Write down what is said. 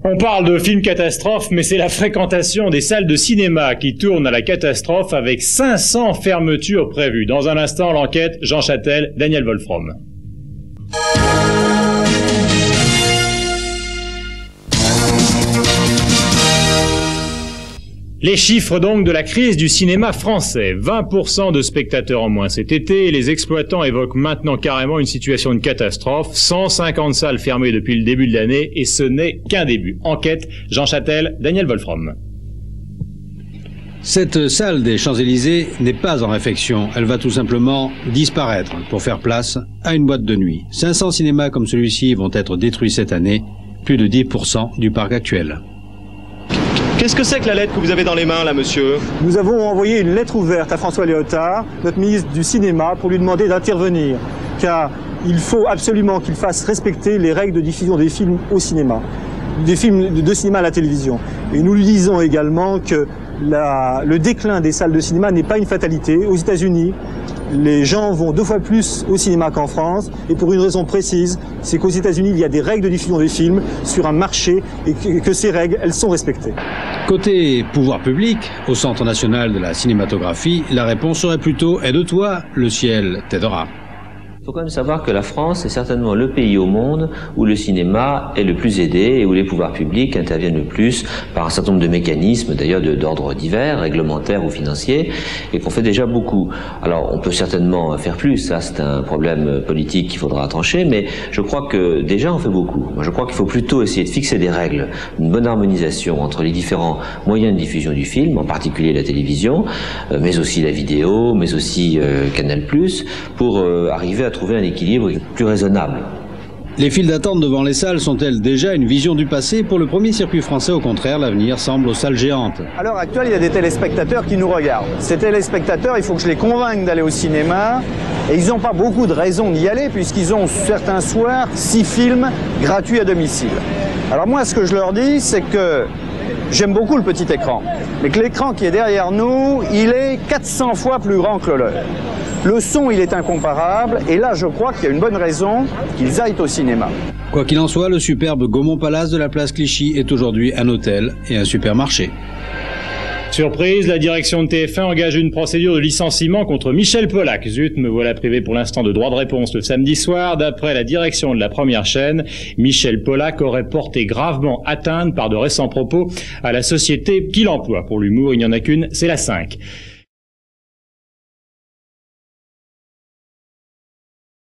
On parle de film catastrophe, mais c'est la fréquentation des salles de cinéma qui tourne à la catastrophe avec 500 fermetures prévues. Dans un instant, l'enquête, Jean Châtel, Daniel Wolfrom. Les chiffres donc de la crise du cinéma français. 20% de spectateurs en moins cet été. Les exploitants évoquent maintenant carrément une situation de catastrophe. 150 salles fermées depuis le début de l'année et ce n'est qu'un début. Enquête, Jean Châtel, Daniel Wolfrom. Cette salle des Champs-Élysées n'est pas en réfection. Elle va tout simplement disparaître pour faire place à une boîte de nuit. 500 cinémas comme celui-ci vont être détruits cette année. Plus de 10% du parc actuel. Qu'est-ce que c'est que la lettre que vous avez dans les mains, là, monsieur? Nous avons envoyé une lettre ouverte à François Léotard, notre ministre du Cinéma, pour lui demander d'intervenir, car il faut absolument qu'il fasse respecter les règles de diffusion des films au cinéma, des films de cinéma à la télévision. Et nous lui disons également que le déclin des salles de cinéma n'est pas une fatalité. Aux États-Unis, les gens vont 2 fois plus au cinéma qu'en France, et pour une raison précise, c'est qu'aux États-Unis, il y a des règles de diffusion des films sur un marché, et que ces règles, elles sont respectées. Côté pouvoir public, au Centre national de la cinématographie, la réponse serait plutôt « aide-toi, le ciel t'aidera ». Il faut quand même savoir que la France est certainement le pays au monde où le cinéma est le plus aidé et où les pouvoirs publics interviennent le plus par un certain nombre de mécanismes, d'ailleurs d'ordre divers, réglementaires ou financiers, et qu'on fait déjà beaucoup. Alors on peut certainement faire plus, ça c'est un problème politique qu'il faudra trancher, mais je crois que déjà on fait beaucoup. Moi je crois qu'il faut plutôt essayer de fixer des règles, une bonne harmonisation entre les différents moyens de diffusion du film, en particulier la télévision, mais aussi la vidéo, mais aussi Canal+, pour arriver à trouver un équilibre plus raisonnable. Les files d'attente devant les salles sont-elles déjà une vision du passé? Pour le premier circuit français, au contraire, l'avenir semble aux salles géantes. À l'heure actuelle, il y a des téléspectateurs qui nous regardent. Ces téléspectateurs, il faut que je les convainque d'aller au cinéma. Et ils n'ont pas beaucoup de raisons d'y aller, puisqu'ils ont certains soirs 6 films gratuits à domicile. Alors moi, ce que je leur dis, c'est que j'aime beaucoup le petit écran, mais que l'écran qui est derrière nous, il est 400 fois plus grand que le leur. Le son, il est incomparable, et là, je crois qu'il y a une bonne raison qu'ils aillent au cinéma. Quoi qu'il en soit, le superbe Gaumont Palace de la place Clichy est aujourd'hui un hôtel et un supermarché. Surprise, la direction de TF1 engage une procédure de licenciement contre Michel Polac. Zut, me voilà privé pour l'instant de droit de réponse le samedi soir. D'après la direction de la première chaîne, Michel Polac aurait porté gravement atteinte par de récents propos à la société qui l'emploie. Pour l'humour, il n'y en a qu'une, c'est la 5.